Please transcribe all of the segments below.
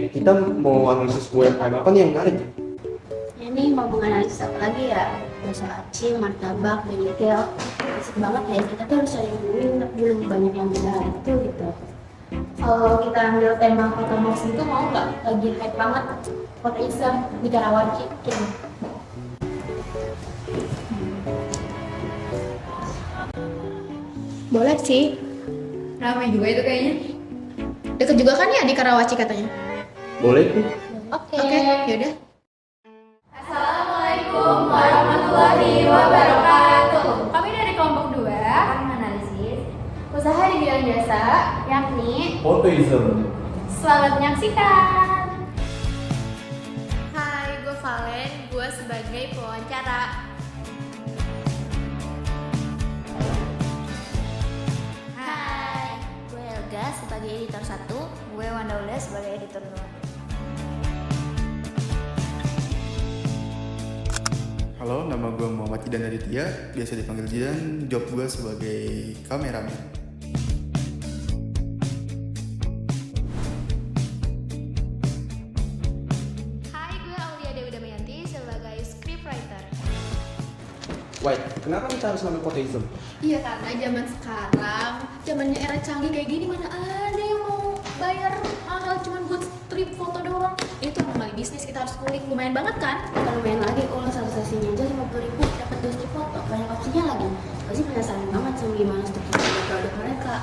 Kita mau analisis UMKM apa nih yang menarik? Ya, ini mau menganalisis apa lagi ya? Bahasa acim, martabak, bengkel. Basic banget ya, kita tuh harus saling ngomongin, tapi belum banyak yang beda itu gitu. Kalau kita ambil tema kota Mox itu mau nggak? Lagi hype banget kota Islam di Karawaci gitu. Boleh sih. Ramai juga itu kayaknya. Deket juga kan ya di Karawaci katanya? Boleh tuh. Oke, yaudah. Assalamualaikum warahmatullahi wabarakatuh. Kami dari kelompok 2 akan menganalisis usaha di bidang jasa, yakni Fotoism. selamat menyaksikan. Hai, gue Valen. Gue sebagai pewawancara. Hai, gue Elga sebagai editor 1. Gue Wandaula sebagai editor 2. Halo, nama gue Muhammad Jidan Aditya, biasa dipanggil Jidan, job gue sebagai kameramen. Hai, gue Aulia Dewi Damayanti sebagai scriptwriter. Wait, kenapa kita harus ngambil fotoism? Iya, karena zaman sekarang, zamannya era canggih kayak gini, mana ada yang mau bayar mahal cuma buat strip foto doang. Ini tuh kembali bisnis, kita harus kulik. Lumayan banget kan? Kalau main lagi, kalau satu sesinya aja 50.000 dapat 2 strip foto, banyak opsinya lagi. Pasti penasaran banget sama gimana struktur produk mereka.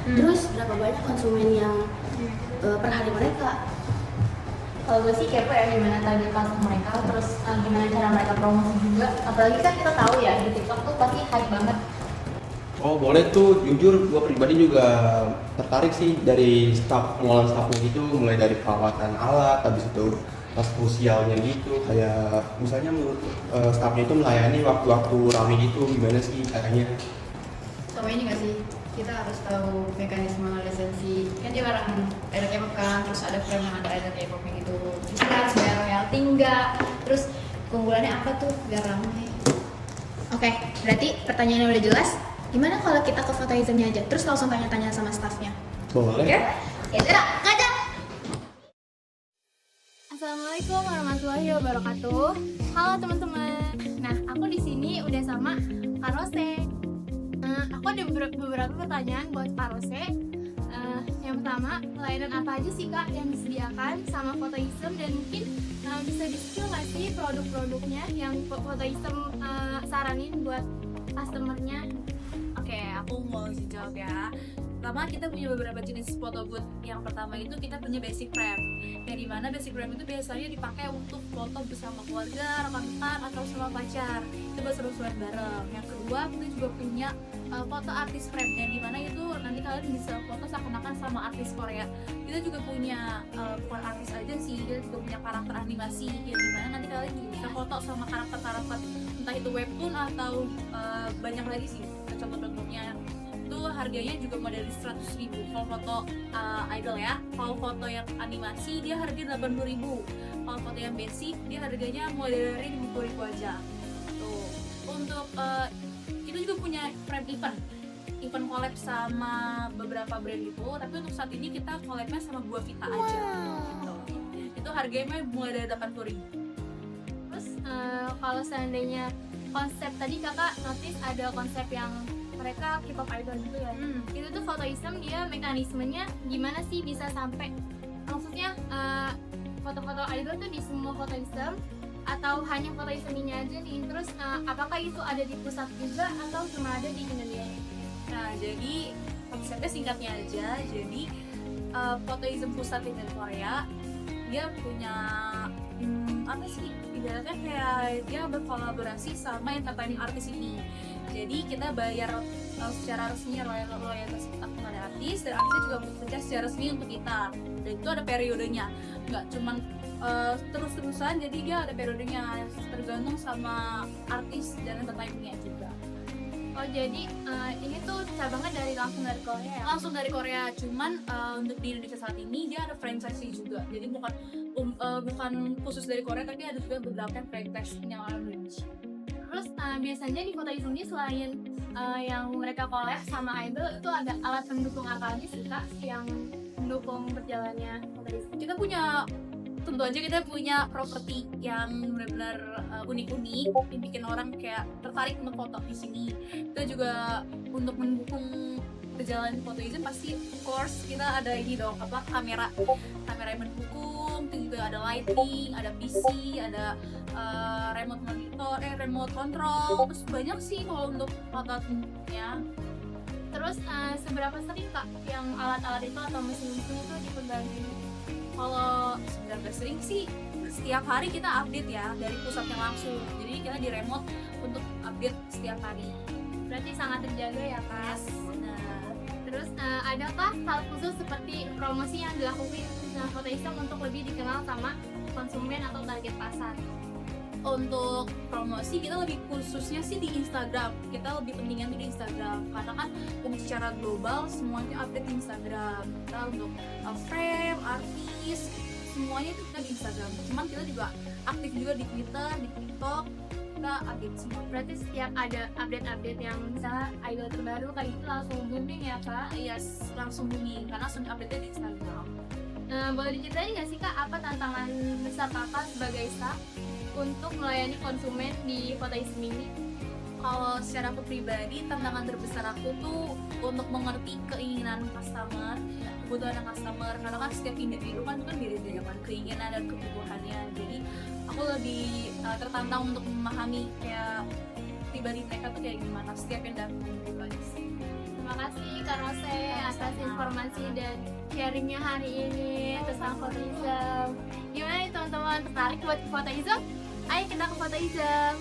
Terus berapa banyak konsumen yang per hari mereka. Kalau gue sih kepo ya gimana target pasar mereka, terus gimana cara mereka promosi juga. Apalagi kan kita tahu ya di TikTok tuh pasti hype banget. Oh boleh tuh, jujur gue pribadi juga tertarik sih dari pengolahan staffnya gitu, mulai dari perawatan alat, habis itu pas krusialnya gitu, kayak misalnya menurut staffnya itu melayani waktu-waktu rame gitu, gimana sih caranya? Sama ini nggak sih, kita harus tahu mekanisme lisensi. Kan dia barang ada K-pop kan, terus ada frame yang ada K-pop gitu. Terus kita harus bayar royalti enggak, terus keunggulannya apa tuh biar ramai. Oke, berarti pertanyaannya udah jelas. Gimana kalau kita ke fotoismnya aja, terus langsung tanya-tanya sama staffnya? Boleh? Ya udah, ngajak! Assalamualaikum warahmatullahi wabarakatuh. Halo teman-teman. Nah, aku di sini udah sama Kak Rose. Aku ada beberapa pertanyaan buat Kak Rose. Yang pertama, layanan apa aja sih Kak yang disediakan sama Fotoism, dan mungkin bisa di-spill nggak sih produk-produknya yang Fotoism saranin buat customernya? Oke, aku mau jawab ya. Pertama, kita punya beberapa jenis photo booth. Yang pertama itu kita punya basic frame, yang dimana basic frame itu biasanya dipakai untuk foto bersama keluarga, rekan-rekan, atau sama pacar. Itu buat seru-seruan bareng. Yang kedua, kita juga punya foto artis frame, yang dimana itu nanti kalian bisa foto seakan-akan sama artis Korea. Kita juga punya bukan artis aja sih, kita juga punya karakter animasi, yang dimana nanti kalian juga bisa foto sama karakter-karakter, entah itu webtoon atau banyak lagi sih contoh-contohnya. Itu harganya juga mulai dari 100.000 kalau foto idol ya. Kalau foto yang animasi dia harganya 80.000. Kalau foto yang basic dia harganya mulai dari 50.000 aja. Tuh. Untuk kita juga punya frame event collab sama beberapa brand itu, tapi untuk saat ini kita collabnya sama Gua Vita aja. Gitu. Itu harganya mulai dari 80.000. Terus kalau seandainya konsep tadi kakak notice ada konsep yang mereka K-pop idol gitu ya. Itu tuh Fotoism dia mekanismenya gimana sih bisa sampai, maksudnya foto-foto idol tuh di semua Fotoism atau hanya Fotoism ini aja nih? Terus apakah itu ada di pusat juga atau cuma ada di Indonesia? Nah, jadi konsepnya singkatnya aja. Jadi Fotoism pusat di Korea dia punya apa sih, ibaratnya kayak dia berkolaborasi sama entertaining artis ini. Jadi kita bayar secara resmi royaltas kita kepada artis, dan artisnya juga bekerja secara resmi untuk kita. Dan itu ada periodenya, nggak cuman terus-terusan. Jadi dia ada periodenya, tergantung sama artis dan entertainmentnya juga. Oh jadi ini tuh cabangnya langsung dari Korea ya? Langsung dari Korea, cuman untuk di Indonesia saat ini dia ada franchise juga. Jadi bukan khusus dari Korea, tapi ada juga beberapa franchise yang ada di Indonesia. Terus biasanya di Fotoism ini selain yang mereka collab sama idol, itu ada alat pendukung apa aja sih Kak yang mendukung berjalannya Fotoism. Kita punya, tentu aja kita punya properti yang benar-benar unik-unik yang bikin orang kayak tertarik untuk foto di sini. Kita juga untuk mendukung berjalan Fotoism pasti of course kita ada ini dong, apa, kamera yang mendukung, itu juga ada lighting, ada PC, ada remote monitor, remote control, terus banyak sih kalau untuk fotonya. Terus seberapa sering Kak yang alat-alat itu atau mesin-mesin itu dipegangin? Kalau seberapa sering sih, setiap hari kita update ya dari pusatnya langsung, jadi kita di remote untuk update setiap hari. Berarti sangat terjaga ya Kak. Nah, Terus adakah hal khusus seperti promosi yang dilakukan Fotoism untuk lebih dikenal sama konsumen atau target pasar? untuk promosi kita lebih khususnya sih di Instagram, kita lebih pentingnya tuh di Instagram karena kan untuk secara global semuanya update di Instagram. Kita untuk frame, artis, semuanya itu kita di Instagram. Cuman kita juga aktif juga di Twitter, di TikTok, kita update semua. Berarti setiap ada update-update yang misalnya idol terbaru kayak gitu langsung booming ya Kak? Yes, langsung booming karena langsung update di Instagram. Boleh diceritain nggak sih Kak apa tantangan besar Kakak sebagai staff untuk melayani konsumen di Fotoism ini? Kalau secara aku pribadi, tantangan terbesar aku tuh untuk mengerti keinginan customer, kebutuhan customer, karena kan setiap individu kan beda-beda kan keinginan dan kebutuhannya. Jadi aku lebih tertantang untuk memahami kayak pribadi mereka tuh kayak gimana setiap yang datang gitu aja sih. Terima kasih Kak Rose atas informasi dan sharingnya hari ini tentang Fotoism. Gimana nih teman-teman, tertarik buat ke Fotoism? Ayo kita ke Fotoism.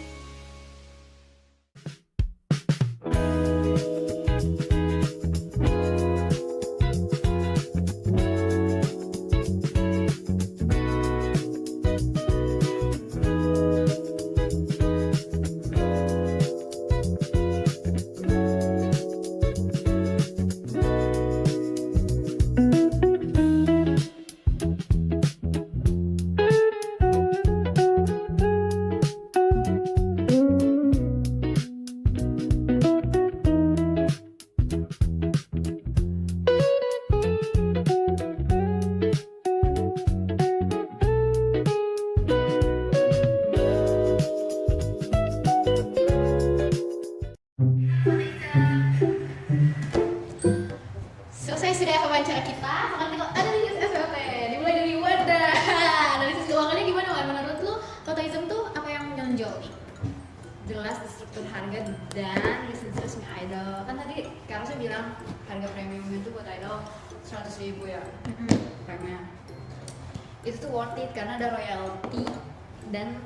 Selesai sudah wawancara kita, sekarang kita analisis SWOT. Dimulai dari wadah. Analisis keuangannya gimana Wan? Menurut lu Fotoism tuh apa yang menonjol nih? Jelas di struktur harga dan lisensi resmi idol. Kan tadi Karosnya bilang harga premium itu buat idol 100.000 ya. Premium. Itu tuh worth it karena ada royalty dan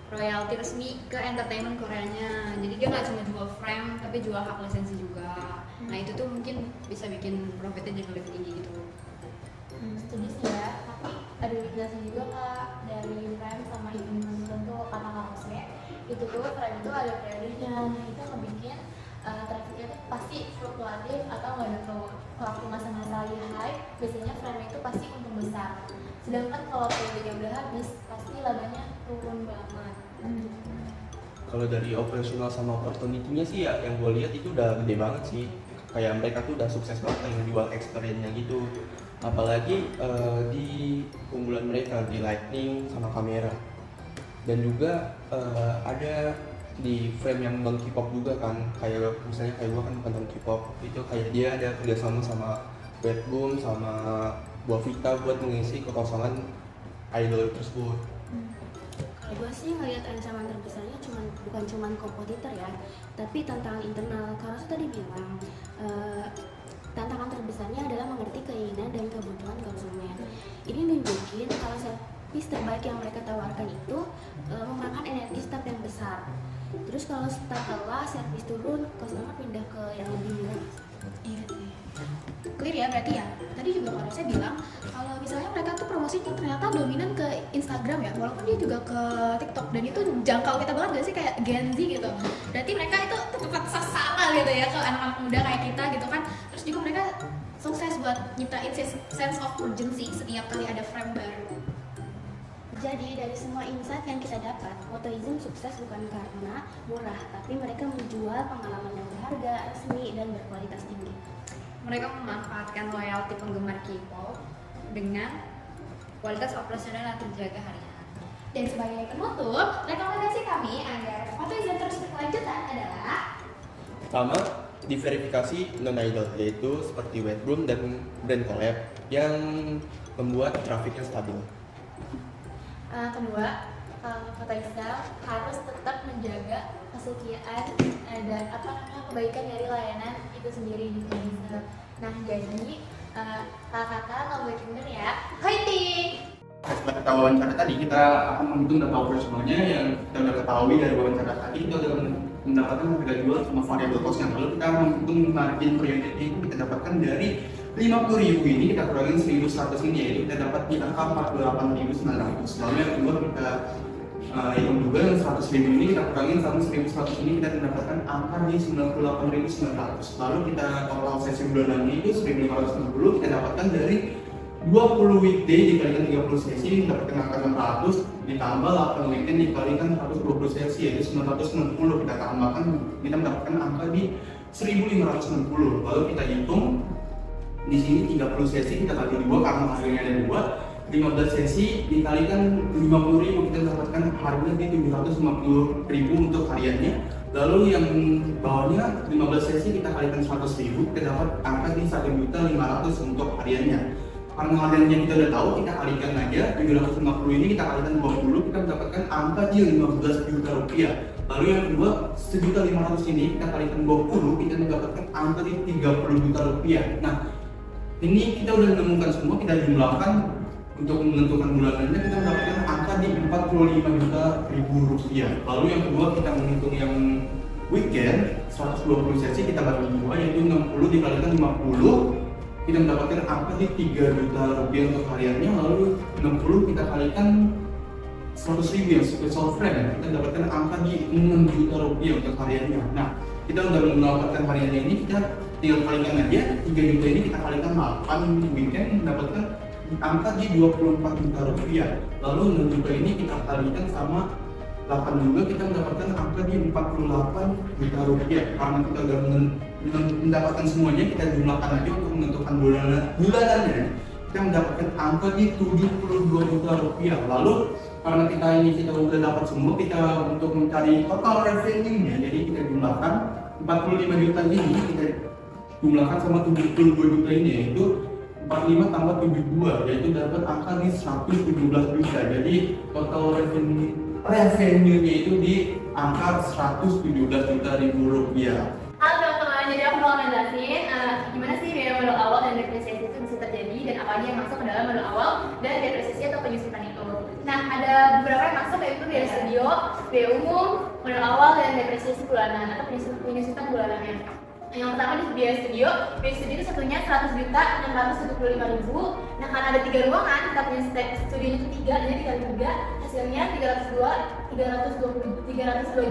royalty resmi ke entertainment Koreanya. Jadi dia nggak cuma jual frame tapi jual hak lisensi juga. Nah itu tuh mungkin bisa bikin profitnya jadi lebih tinggi gitu. Setuju sih ya, tapi ada penjelasan juga Kak dari frame sama event tertentu kata Kak Rose. Itu tuh frame itu ada periodenya, nah itu ngebikin trafficnya tuh pasti fluktuatif atau nggak ada waktu masa-masa lagi high. Biasanya frame itu pasti untung besar. Sedangkan kalau periodenya udah habis, pasti labanya turun banget. Kalau dari operasional sama opportunity-nya sih ya yang gue lihat itu udah gede banget sih. Kayak mereka tuh udah sukses banget yang jual experience-nya gitu. Apalagi di keunggulan mereka di lighting sama kamera. Dan juga ada di frame yang non K-pop juga kan. Kayak misalnya kayak gue kan bukan non K-pop, itu kayak dia ada kerjasama sama Bad Boom sama Buah Vita buat mengisi kekosongan idol tersebut. Kalau gue sih ngeliat ancaman terbesarnya bukan cuma kompetitor ya, tapi tantangan internal. Karena tadi bilang tantangan terbesarnya adalah mengerti keinginan dan kebutuhan konsumen. Ini nunjukin kalau servis terbaik yang mereka tawarkan itu memakan energi staff yang besar. Terus kalau staff lelah, servis turun, customer pindah ke yang lebih murah. Iya sih. Clear ya berarti ya. Tadi juga kalau saya bilang kalau misalnya mereka tuh promosinya ternyata dominan ke Instagram ya, walaupun dia juga ke TikTok dan itu jangkau kita banget gak sih kayak Gen Z gitu. Berarti mereka itu tepat sasaran gitu ya ke anak-anak muda kayak kita gitu kan. Terus juga mereka sukses buat nyiptain sense of urgency setiap kali ada frame baru. Jadi dari semua insight yang kita dapat, Fotoism sukses bukan karena murah, tapi mereka menjual pengalaman yang berharga, resmi, dan berkualitas tinggi. mereka memanfaatkan loyalty penggemar K-pop dengan kualitas operasional yang terjaga harian. Dan sebagai penutup, rekomendasi kami agar Fathoism terus berkelanjutan adalah Pertama, diverifikasi non-idol, yaitu seperti Wetbroom dan brand collab yang membuat trafiknya stabil. Kedua, Fathoism harus tetap menjaga kesetiaan dan kebaikan dari layanan itu sendiri di Fathoism. Nah, jadi kakak nggak boleh bener ya. Fighting! Setelah kita wawancara tadi, kita akan menghitung data operasionalnya yang kita sudah ketahui dari wawancara tadi. Kita sudah mendapatkan harga jual sama variable cost yang lalu kita menghitung margin per unit itu kita dapatkan dari 50.000 ini kita kurangin 1.100 ini, yaitu kita dapat di angka 48.900. Lalu yang kedua kita hitung juga yang 100.000 ini kita kurangin sama 1.100 ini kita mendapatkan angka di 98.900. Lalu kita total sesi bulanannya itu 1.560 kita dapatkan dari 20 weekday dikalikan 30 sesi mendapatkan angka 600 ditambah 8 weekend dikalikan 120 sesi yaitu 960 kita tambahkan kita mendapatkan angka di 1560. Lalu kita hitung di sini 30 sesi kita bagi 2 karena harganya ada 2, 15 sesi dikalikan 50.000 kita dapatkan harga di 750.000 untuk hariannya. Lalu yang bawahnya 15 sesi kita kalikan 100.000 kita dapat angka di 1.500.000 untuk hariannya. Karena hariannya kita udah tahu, kita kalikan aja 750 ini kita kalikan 20 kita mendapatkan angka di 15 juta rupiah. Lalu yang kedua 1.500.000 ini kita kalikan 20 kita mendapatkan angka di 30 juta rupiah. Nah ini kita udah menemukan semua, kita jumlahkan untuk menentukan bulanannya kita mendapatkan angka di 45 juta ribu rupiah. Lalu yang kedua kita menghitung yang weekend 120 sesi kita bagi 2 yaitu 60 dikalikan 50 kita mendapatkan angka di 3 juta rupiah untuk hariannya. Lalu 60 kita kalikan 100.000 yang special friend kita dapatkan angka di 6 juta rupiah untuk hariannya. Nah kita udah mendapatkan hariannya ini kita tinggal kalikan aja 3 juta ini kita kalikan 8 weekend mendapatkan angka di 24 juta rupiah. Lalu 6 juta ini kita kalikan sama 8 juga kita mendapatkan angka di 48 juta rupiah. Karena kita udah mendapatkan semuanya kita jumlahkan aja untuk menentukan bulanannya kita mendapatkan angka di 72 juta rupiah. Lalu karena kita udah dapat semua, kita untuk mencari total revenue-nya jadi kita jumlahkan 45 juta ini kita jumlahkan sama 72 juta ini yaitu 45 tambah 72 yaitu dapat angka di 117 juta. Jadi total revenue-nya itu di angka 117 juta ribu rupiah. Halo teman-teman, jadi aku mau ngejelasin gimana sih biaya modal awal dan depresiasi itu bisa terjadi dan apa aja yang masuk ke dalam modal awal dan depresiasi atau penyusutan itu. Nah, ada beberapa yang masuk yaitu biaya studio, biaya umum, modal awal dan depresiasi bulanan atau penyusutan bulanannya. Yang pertama di biaya studio itu satunya 100 juta 675 ribu. Nah karena ada 3 ruangan, kita punya studionya itu 3, jadi dikali 3 hasilnya 302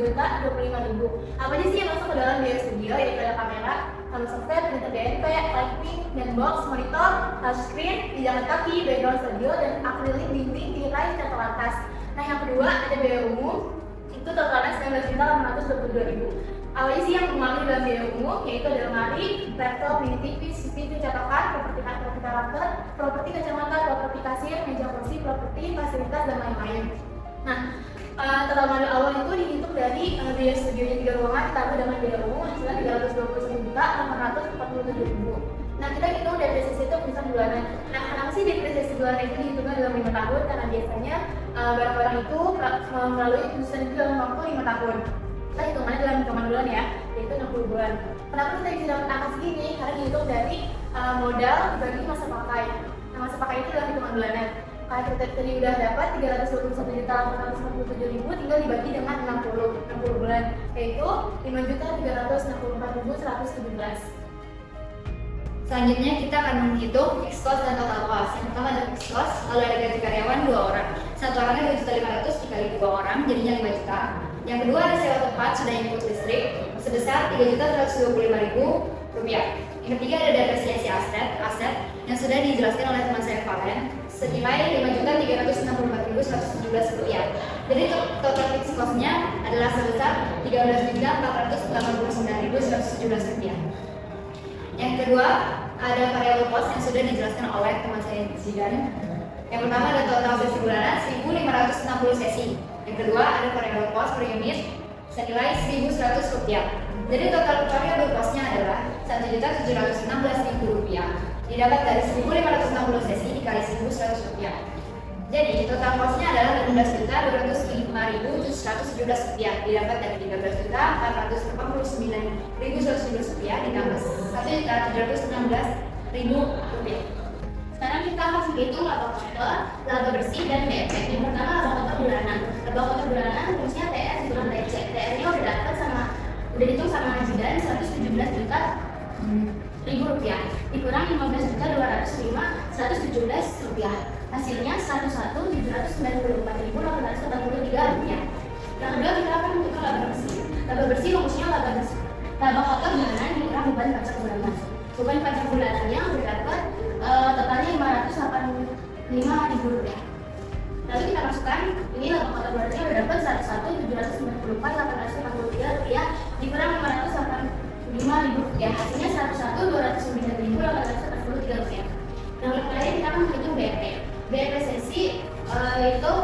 juta 25 ribu. Apa aja sih yang masuk ke dalam biaya studio? Yaitu ada kamera, software, printer DNP, lighting, dan box, monitor, touchscreen, pijakan kaki, background studio, dan akrilik dinding, tirai, dan atas. Nah yang kedua ada biaya umum, itu totalnya 19 juta 822 ribu. Apa aja sih yang mengalami dalam biaya umum? Yaitu ada lemari, laptop, mini TV, CCTV, cetakan, properti karakter, properti kacamata, properti kasir, meja kursi, properti fasilitas, dan lain-lain. Nah, total modal awal itu dihitung dari biaya studionya 3 ruangan ditambah dengan biaya umum hasilnya 321 juta 847 ribu. Nah, kita hitung depresiasi itu bisa bulanan. Nah, kenapa sih depresiasi bulanan itu dihitungnya dalam 5 tahun? Karena biasanya barang-barang itu melalui penyusunan itu dalam waktu 5 tahun. Kita hitungannya dalam hitungan bulan ya, yaitu 60 bulan. Kenapa kita bisa dapat angka segini? Karena dihitung dari modal dibagi masa pakai. Nah, masa pakai itu dalam hitungan bulanan. Kalau kita tadi udah dapat 321 juta 857 ribu, tinggal dibagi dengan 60 bulan, yaitu 5 juta 364 ribu 117. Selanjutnya kita akan menghitung fixed cost dan total cost. Yang pertama ada fixed cost, lalu ada gaji karyawan 2 orang. Satu orangnya 2.500.000 dikali 2 orang, jadinya 5 juta. Yang kedua ada sewa tempat sudah input listrik sebesar 3.125.000 rupiah. Yang ketiga ada depresiasi aset yang sudah dijelaskan oleh teman saya Valen senilai 5.364.117 rupiah. Jadi total fixed cost-nya adalah sebesar 13.489.117 rupiah. Yang kedua, ada variable cost yang sudah dijelaskan oleh teman saya Zidan. Yang pertama ada total sesi bulanan 1.560 sesi. Yang kedua ada variable cost per unit senilai 1.100 rupiah. Jadi total variable cost-nya adalah 1.716.000 rupiah. Didapat dari 1.560 sesi dikali 1.100 rupiah. Jadi total cost-nya adalah 15.205.717 rupiah. Didapat dari 13.489.117 rupiah ditambah 1.716.000 rupiah. Sekarang kita akan menghitung laba kotor, laba bersih, dan BEP. Yang pertama laba kotor bulanan. Laba kotor bulanan rumusnya TR dikurang TC. TR-nya udah dapat udah dihitung sama Zidan 117 juta rupiah dikurang 15.205.117 rupiah. Hasilnya 101.794.883 rupiah. Yang kedua kita akan menentukan laba bersih. Laba bersih rumusnya laba kotor bulanan dikurang beban pajak bulanan. Beban pajak bulanannya udah dapat totalnya 585.000 rupiah. Lalu kita masukkan ini laba kotor bulanannya udah dapat 101.794.883 rupiah dikurang 585.000 rupiah. Hasilnya 101.209.883 rupiah. Yang terakhir kita akan menghitung BEP. BEP sesi itu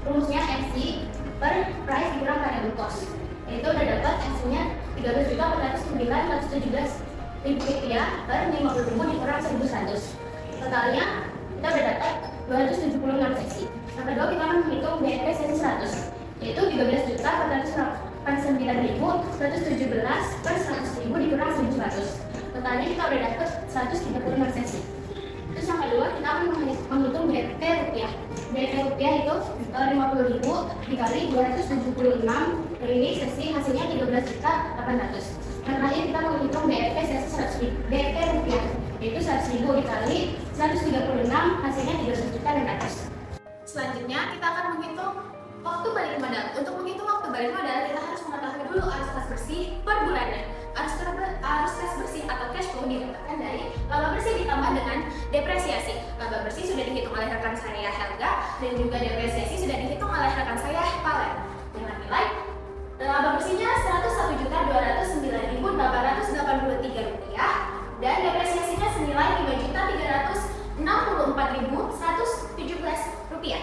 rumusnya FC per price dikurang variable cost. Itu udah dapat FC-nya 13.409.117 rupiah per 50.000 dikurang 1.100. Totalnya kita udah dapat 276 sesi. Yang kedua kita akan menghitung BEP sesi 100, yaitu 13.489.117 per 100.000 dikurang 1.100. Totalnya kita udah dapat 136 sesi. Terus yang kedua kita akan menghitung BEP rupiah. BEP rupiah itu 50.000 dikali 276 ini sesi, hasilnya 13.800. Yang terakhir kita menghitung BEP sesi 100.000. BEP rupiah yaitu 100.000 dikali 136 hasilnya 300.600. Selanjutnya kita akan menghitung waktu balik modal. Untuk menghitung waktu balik modal kita harus mengetahui dulu arus kas bersih per bulannya. Arus kas bersih atau cash flow didapatkan dari laba bersih ditambah dengan depresiasi. Laba bersih sudah dihitung oleh rekan saya Helga dan juga depresiasi sudah dihitung oleh rekan saya Valen. Dengan nilai laba bersihnya 101.209.883 rupiah dan depresiasinya senilai 5.364.117 rupiah.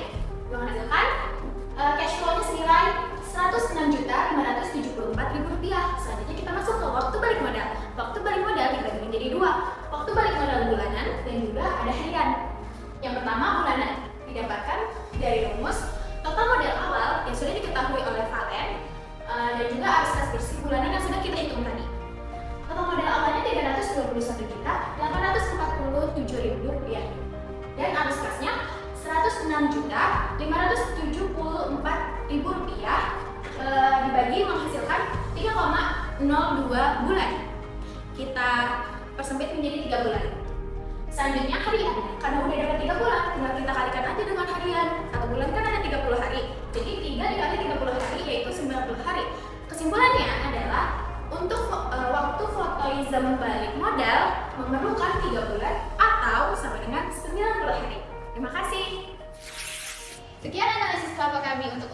Menghasilkan cash flow-nya senilai 106.574.000 rupiah. Selanjutnya kita masuk ke waktu balik modal. Waktu balik modal dibagi menjadi dua, waktu balik modal bulanan dan juga ada harian. Yang pertama bulanan didapatkan dari rumus total modal awal yang sudah diketahui oleh Valen dan juga arus kas bersih bulanan yang sudah kita hitung tadi. Total modal awalnya 321.847.000 rupiah dan arus kasnya 106.574.000 rupiah dibagi menghasilkan 3,02 bulan. Kita persempit menjadi 3 bulan. Selanjutnya harian, karena udah dapat 3 bulan, tinggal kita kalikan aja dengan harian. Atau bulan kan ada 30 hari, jadi 3 dikali 30 hari yaitu 90 hari. Kesimpulannya adalah untuk waktu fotoism balik modal memerlukan 3 bulan atau sama dengan 90 hari. Terima kasih. Sekian analisis kelompok kami untuk